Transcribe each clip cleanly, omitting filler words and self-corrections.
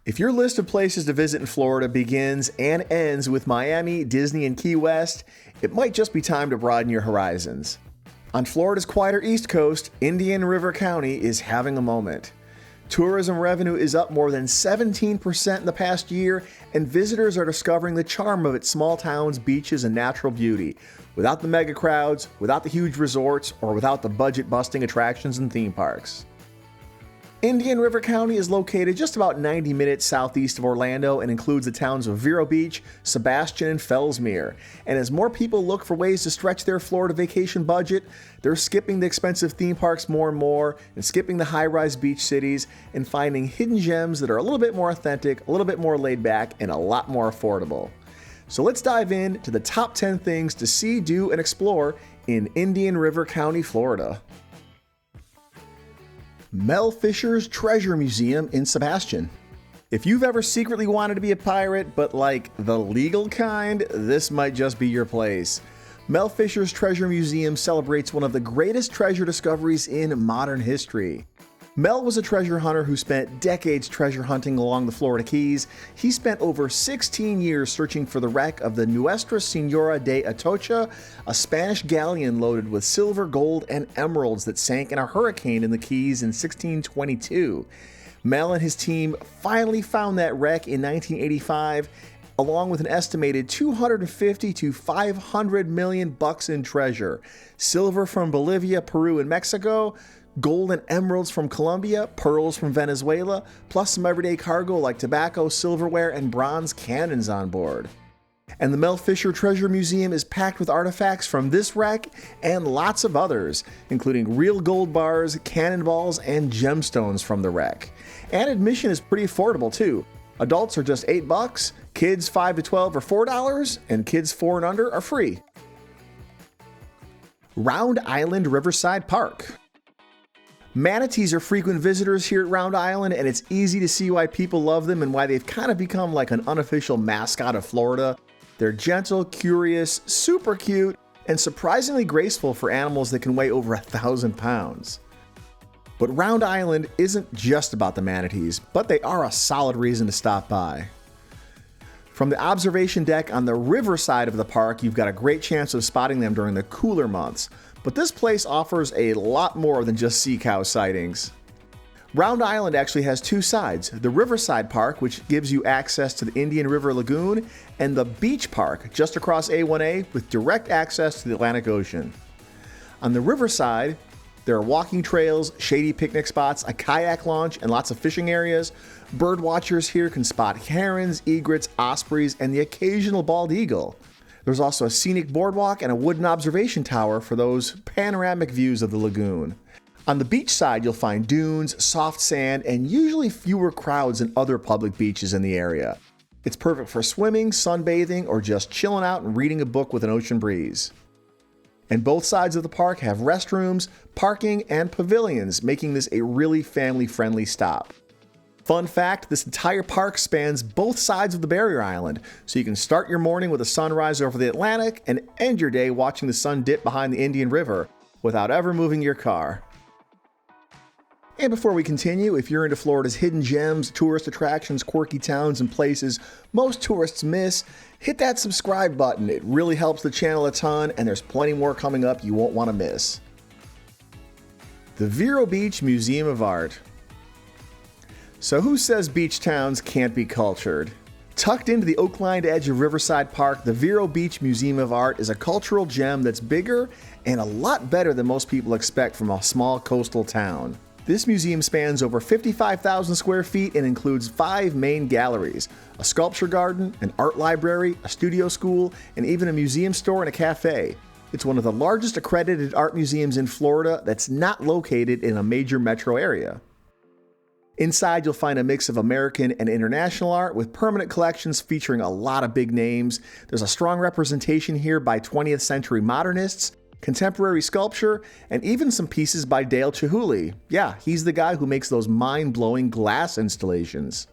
If your list of places to visit in Florida begins and ends with Miami, Disney, and Key West, it might just be time to broaden your horizons. On Florida's quieter East Coast, Indian River County is having a moment. Tourism revenue is up more than 17% in the past year, and visitors are discovering the charm of its small towns, beaches, and natural beauty, without the mega crowds, without the huge resorts, or without the budget-busting attractions and theme parks. Indian River County is located just about 90 minutes southeast of Orlando and includes the towns of Vero Beach, Sebastian, and Fellsmere. And as more people look for ways to stretch their Florida vacation budget, they're skipping the expensive theme parks more and more, and skipping the high-rise beach cities, and finding hidden gems that are a little bit more authentic, a little bit more laid back, and a lot more affordable. So let's dive into the top 10 things to see, do, and explore in Indian River County, Florida. Mel Fischers Treasure Museum in Sebastian. If you've ever secretly wanted to be a pirate, but like the legal kind, this might just be your place. Mel Fischers Treasure Museum celebrates one of the greatest treasure discoveries in modern history. Mel was a treasure hunter who spent decades treasure hunting along the Florida Keys. He spent over 16 years searching for the wreck of the Nuestra Senora de Atocha, a Spanish galleon loaded with silver, gold, and emeralds that sank in a hurricane in the Keys in 1622. Mel and his team finally found that wreck in 1985, along with an estimated 250 to 500 million bucks in treasure. Silver from Bolivia, Peru, and Mexico, gold and emeralds from Colombia, pearls from Venezuela, plus some everyday cargo like tobacco, silverware, and bronze cannons on board. And the Mel Fisher Treasure Museum is packed with artifacts from this wreck and lots of others, including real gold bars, cannonballs, and gemstones from the wreck. And admission is pretty affordable too. Adults are just $8, kids 5 to 12 are $4, and kids 4 and under are free. Round Island Riverside Park. Manatees are frequent visitors here at Round Island, and it's easy to see why people love them and why they've kind of become like an unofficial mascot of Florida. They're gentle, curious, super cute, and surprisingly graceful for animals that can weigh over 1,000 pounds. But Round Island isn't just about the manatees, but they are a solid reason to stop by. From the observation deck on the Riverside of the park, you've got a great chance of spotting them during the cooler months. But this place offers a lot more than just sea cow sightings. Round Island actually has two sides, the Riverside Park, which gives you access to the Indian River Lagoon, and the Beach Park, just across A1A, with direct access to the Atlantic Ocean. On the Riverside, there are walking trails, shady picnic spots, a kayak launch, and lots of fishing areas. Bird watchers here can spot herons, egrets, ospreys, and the occasional bald eagle. There's also a scenic boardwalk and a wooden observation tower for those panoramic views of the lagoon. On the beach side, you'll find dunes, soft sand, and usually fewer crowds than other public beaches in the area. It's perfect for swimming, sunbathing, or just chilling out and reading a book with an ocean breeze. And both sides of the park have restrooms, parking, and pavilions, making this a really family-friendly stop. Fun fact, this entire park spans both sides of the barrier island, so you can start your morning with a sunrise over the Atlantic and end your day watching the sun dip behind the Indian River without ever moving your car. And before we continue, if you're into Florida's hidden gems, tourist attractions, quirky towns, and places most tourists miss, hit that subscribe button. It really helps the channel a ton, and there's plenty more coming up you won't want to miss. The Vero Beach Museum of Art. So who says beach towns can't be cultured? Tucked into the oak-lined edge of Riverside Park, the Vero Beach Museum of Art is a cultural gem that's bigger and a lot better than most people expect from a small coastal town. This museum spans over 55,000 square feet and includes 5 main galleries, a sculpture garden, an art library, a studio school, and even a museum store and a cafe. It's one of the largest accredited art museums in Florida that's not located in a major metro area. Inside, you'll find a mix of American and international art with permanent collections featuring a lot of big names. There's a strong representation here by 20th century modernists, contemporary sculpture, and even some pieces by Dale Chihuly. Yeah, he's the guy who makes those mind-blowing glass installations.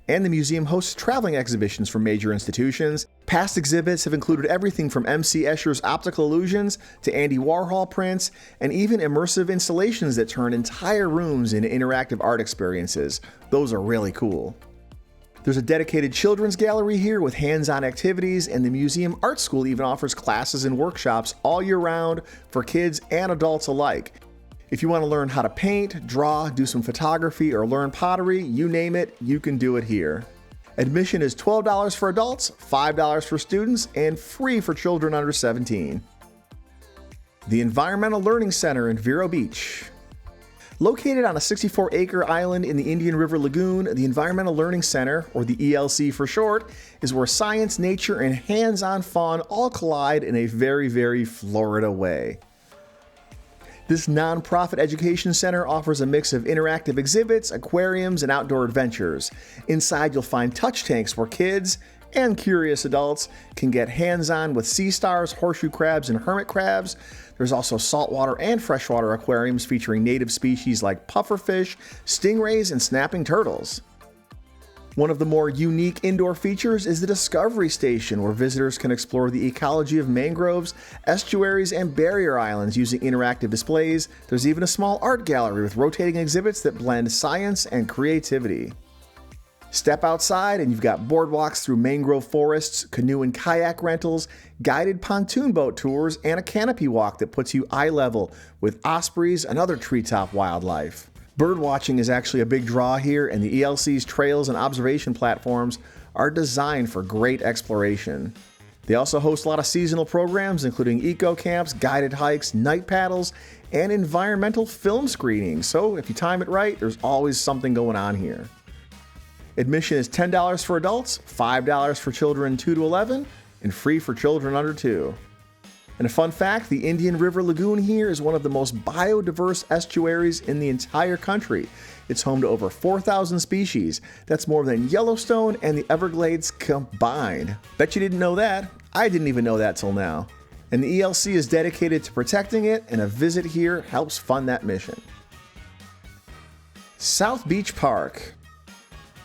And the museum hosts traveling exhibitions from major institutions. Past exhibits have included everything from M.C. Escher's optical illusions to Andy Warhol prints, and even immersive installations that turn entire rooms into interactive art experiences. Those are really cool. There's a dedicated children's gallery here with hands-on activities, and the museum art school even offers classes and workshops all year round for kids and adults alike. If you want to learn how to paint, draw, do some photography, or learn pottery, you name it, you can do it here. Admission is $12 for adults, $5 for students, and free for children under 17. The Environmental Learning Center in Vero Beach. Located on a 64-acre island in the Indian River Lagoon, the Environmental Learning Center, or the ELC for short, is where science, nature, and hands-on fun all collide in a very, very Florida way. This nonprofit education center offers a mix of interactive exhibits, aquariums, and outdoor adventures. Inside, you'll find touch tanks where kids and curious adults can get hands-on with sea stars, horseshoe crabs, and hermit crabs. There's also saltwater and freshwater aquariums featuring native species like pufferfish, stingrays, and snapping turtles. One of the more unique indoor features is the Discovery Station, where visitors can explore the ecology of mangroves, estuaries, and barrier islands using interactive displays. There's even a small art gallery with rotating exhibits that blend science and creativity. Step outside and you've got boardwalks through mangrove forests, canoe and kayak rentals, guided pontoon boat tours, and a canopy walk that puts you eye level with ospreys and other treetop wildlife. Bird watching is actually a big draw here, and the ELC's trails and observation platforms are designed for great exploration. They also host a lot of seasonal programs, including eco camps, guided hikes, night paddles, and environmental film screenings. So if you time it right, there's always something going on here. Admission is $10 for adults, $5 for children 2 to 11, and free for children under 2. And a fun fact, the Indian River Lagoon here is one of the most biodiverse estuaries in the entire country. It's home to over 4,000 species. That's more than Yellowstone and the Everglades combined. Bet you didn't know that. I didn't even know that till now. And the ELC is dedicated to protecting it, and a visit here helps fund that mission. South Beach Park.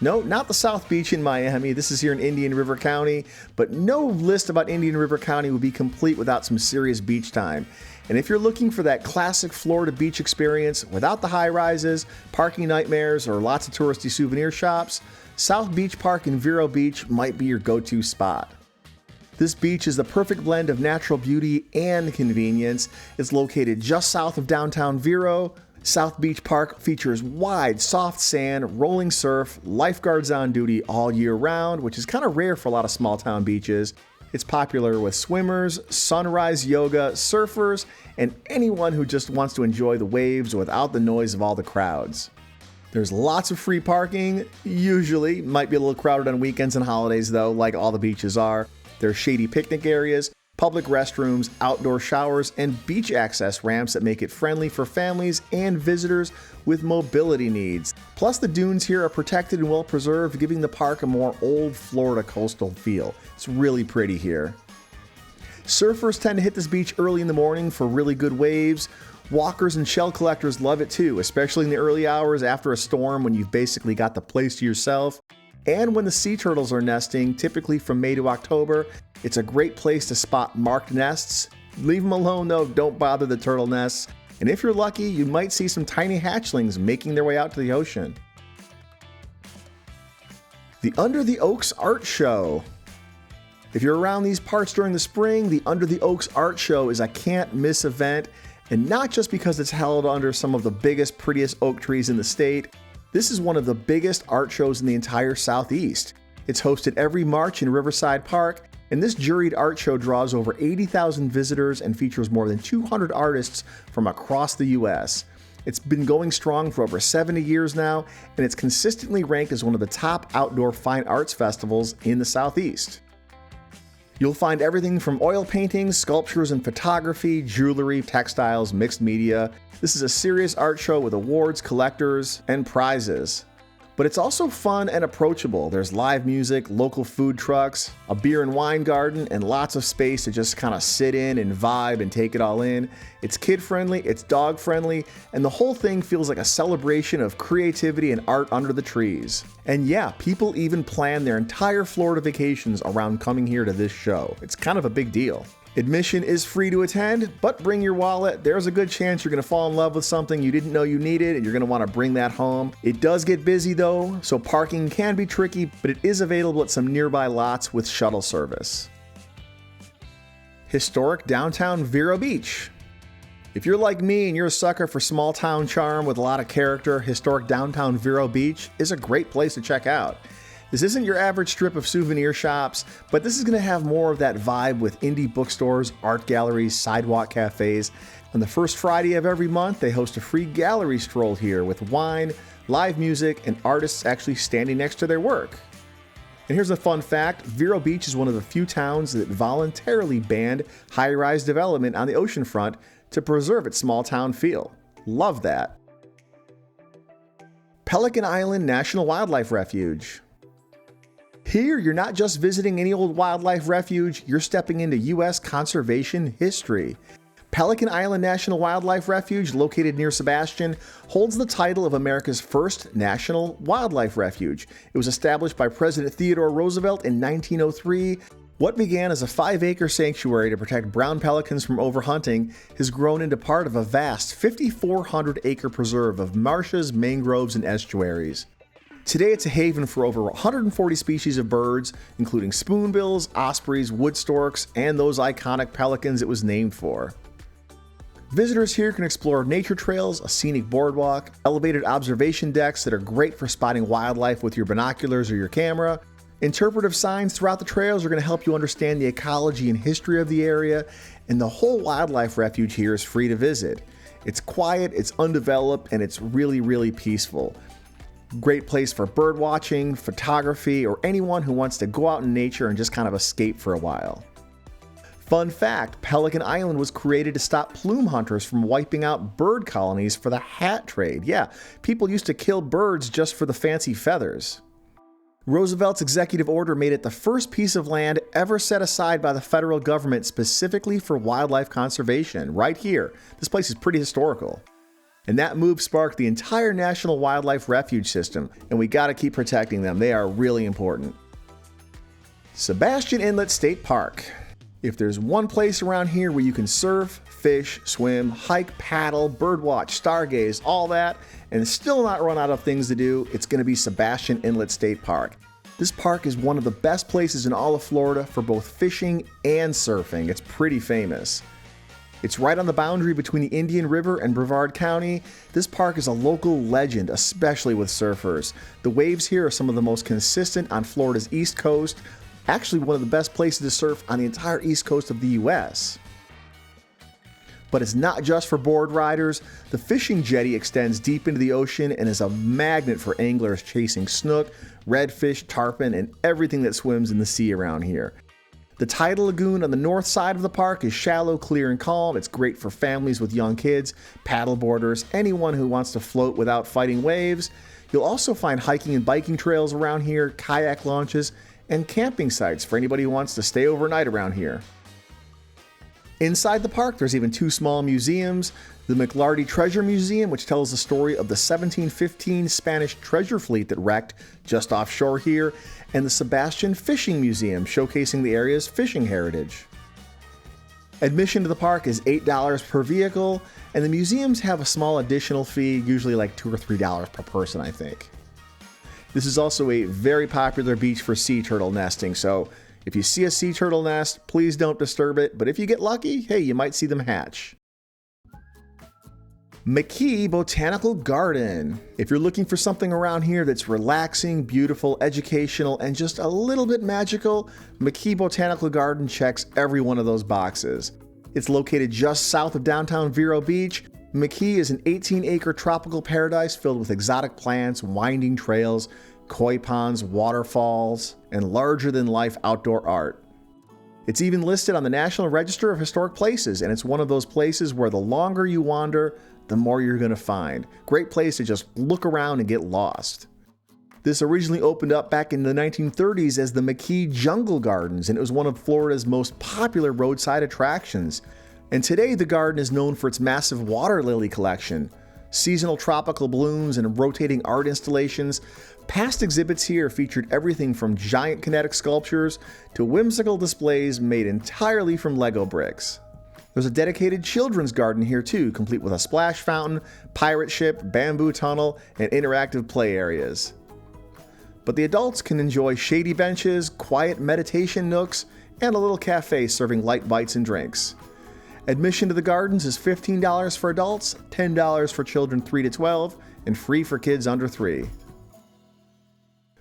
No, not the South Beach in Miami. This is here in Indian River County, but no list about Indian River County would be complete without some serious beach time. And if you're looking for that classic Florida beach experience without the high rises, parking nightmares, or lots of touristy souvenir shops, South Beach Park in Vero Beach might be your go-to spot. This beach is the perfect blend of natural beauty and convenience. It's located just south of downtown Vero. South Beach Park features wide, soft sand, rolling surf, lifeguards on duty all year round, which is kind of rare for a lot of small town beaches. It's popular with swimmers, sunrise yoga, surfers, and anyone who just wants to enjoy the waves without the noise of all the crowds. There's lots of free parking, usually. Might be a little crowded on weekends and holidays though, like all the beaches are. There's shady picnic areas, public restrooms, outdoor showers, and beach access ramps that make it friendly for families and visitors with mobility needs. Plus, the dunes here are protected and well preserved, giving the park a more old Florida coastal feel. It's really pretty here. Surfers tend to hit this beach early in the morning for really good waves. Walkers and shell collectors love it too, especially in the early hours after a storm when you've basically got the place to yourself. And when the sea turtles are nesting, typically from May to October, it's a great place to spot marked nests. Leave them alone though, don't bother the turtle nests. And if you're lucky, you might see some tiny hatchlings making their way out to the ocean. The Under the Oaks Art Show. If you're around these parts during the spring, the Under the Oaks Art Show is a can't-miss event, and not just because it's held under some of the biggest, prettiest oak trees in the state. This is one of the biggest art shows in the entire Southeast. It's hosted every March in Riverside Park, and this juried art show draws over 80,000 visitors and features more than 200 artists from across the U.S. It's been going strong for over 70 years now, and it's consistently ranked as one of the top outdoor fine arts festivals in the Southeast. You'll find everything from oil paintings, sculptures and photography, jewelry, textiles, mixed media. This is a serious art show with awards, collectors, and prizes. But it's also fun and approachable. There's live music, local food trucks, a beer and wine garden, and lots of space to just kind of sit in and vibe and take it all in. It's kid-friendly, it's dog-friendly, and the whole thing feels like a celebration of creativity and art under the trees. And yeah, people even plan their entire Florida vacations around coming here to this show. It's kind of a big deal. Admission is free to attend, but bring your wallet. There's a good chance you're going to fall in love with something you didn't know you needed, and you're going to want to bring that home. It does get busy though, so parking can be tricky, but it is available at some nearby lots with shuttle service. Historic downtown Vero Beach. If you're like me and you're a sucker for small town charm with a lot of character, historic downtown Vero Beach is a great place to check out. This isn't your average strip of souvenir shops, but this is going to have more of that vibe with indie bookstores, art galleries, sidewalk cafes. On the first Friday of every month, they host a free gallery stroll here with wine, live music, and artists actually standing next to their work. And here's a fun fact, Vero Beach is one of the few towns that voluntarily banned high-rise development on the oceanfront to preserve its small town feel. Love that. Pelican Island National Wildlife Refuge. Here, you're not just visiting any old wildlife refuge, you're stepping into U.S. conservation history. Pelican Island National Wildlife Refuge, located near Sebastian, holds the title of America's first national wildlife refuge. It was established by President Theodore Roosevelt in 1903. What began as a 5-acre sanctuary to protect brown pelicans from overhunting has grown into part of a vast 5,400-acre preserve of marshes, mangroves, and estuaries. Today, it's a haven for over 140 species of birds, including spoonbills, ospreys, wood storks, and those iconic pelicans it was named for. Visitors here can explore nature trails, a scenic boardwalk, elevated observation decks that are great for spotting wildlife with your binoculars or your camera. Interpretive signs throughout the trails are going to help you understand the ecology and history of the area, and the whole wildlife refuge here is free to visit. It's quiet, it's undeveloped, and it's really, really peaceful. Great place for bird watching, photography, or anyone who wants to go out in nature and just kind of escape for a while. Fun fact, Pelican Island was created to stop plume hunters from wiping out bird colonies for the hat trade. Yeah, people used to kill birds just for the fancy feathers. Roosevelt's executive order made it the first piece of land ever set aside by the federal government specifically for wildlife conservation, right here. This place is pretty historical. And that move sparked the entire National Wildlife Refuge system, and we gotta keep protecting them. They are really important. Sebastian Inlet State Park. If there's one place around here where you can surf, fish, swim, hike, paddle, birdwatch, stargaze, all that, and still not run out of things to do, it's gonna be Sebastian Inlet State Park. This park is one of the best places in all of Florida for both fishing and surfing. It's pretty famous. It's right on the boundary between the Indian River and Brevard County. This park is a local legend, especially with surfers. The waves here are some of the most consistent on Florida's East Coast, actually one of the best places to surf on the entire East Coast of the US. But it's not just for board riders. The fishing jetty extends deep into the ocean and is a magnet for anglers chasing snook, redfish, tarpon, and everything that swims in the sea around here. The tidal lagoon on the north side of the park is shallow, clear, and calm. It's great for families with young kids, paddleboarders, anyone who wants to float without fighting waves. You'll also find hiking and biking trails around here, kayak launches, and camping sites for anybody who wants to stay overnight around here. Inside the park, there's even 2 small museums. The McLarty Treasure Museum, which tells the story of the 1715 Spanish treasure fleet that wrecked just offshore here, and the Sebastian Fishing Museum, showcasing the area's fishing heritage. Admission to the park is $8 per vehicle, and the museums have a small additional fee, usually like $2 or $3 per person, I think. This is also a very popular beach for sea turtle nesting, so if you see a sea turtle nest, please don't disturb it, but if you get lucky, hey, you might see them hatch. McKee Botanical Garden. If you're looking for something around here that's relaxing, beautiful, educational, and just a little bit magical, McKee Botanical Garden checks every one of those boxes. It's located just south of downtown Vero Beach. McKee is an 18-acre tropical paradise filled with exotic plants, winding trails, koi ponds, waterfalls, and larger-than-life outdoor art. It's even listed on the National Register of Historic Places, and it's one of those places where the longer you wander, the more you're going to find. Great place to just look around and get lost. This originally opened up back in the 1930s as the McKee Jungle Gardens, and it was one of Florida's most popular roadside attractions. And today the garden is known for its massive water lily collection, seasonal tropical blooms, and rotating art installations. Past exhibits here featured everything from giant kinetic sculptures to whimsical displays made entirely from Lego bricks. There's a dedicated children's garden here too, complete with a splash fountain, pirate ship, bamboo tunnel, and interactive play areas. But the adults can enjoy shady benches, quiet meditation nooks, and a little cafe serving light bites and drinks. Admission to the gardens is $15 for adults, $10 for children 3 to 12, and free for kids under 3.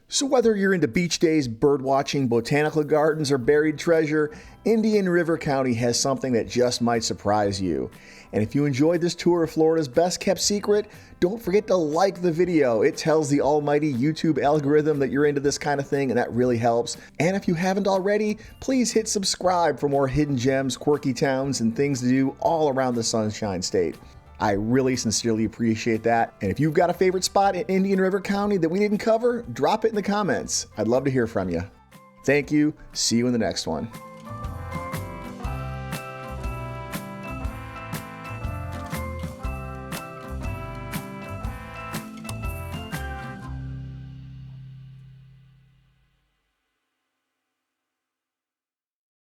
So whether you're into beach days, bird watching, botanical gardens, or buried treasure, Indian River County has something that just might surprise you. And if you enjoyed this tour of Florida's best kept secret, don't forget to like the video. It tells the almighty YouTube algorithm that you're into this kind of thing, and that really helps. And if you haven't already, please hit subscribe for more hidden gems, quirky towns, and things to do all around the Sunshine State. I really sincerely appreciate that. And if you've got a favorite spot in Indian River County that we didn't cover, drop it in the comments. I'd love to hear from you. Thank you. See you in the next one.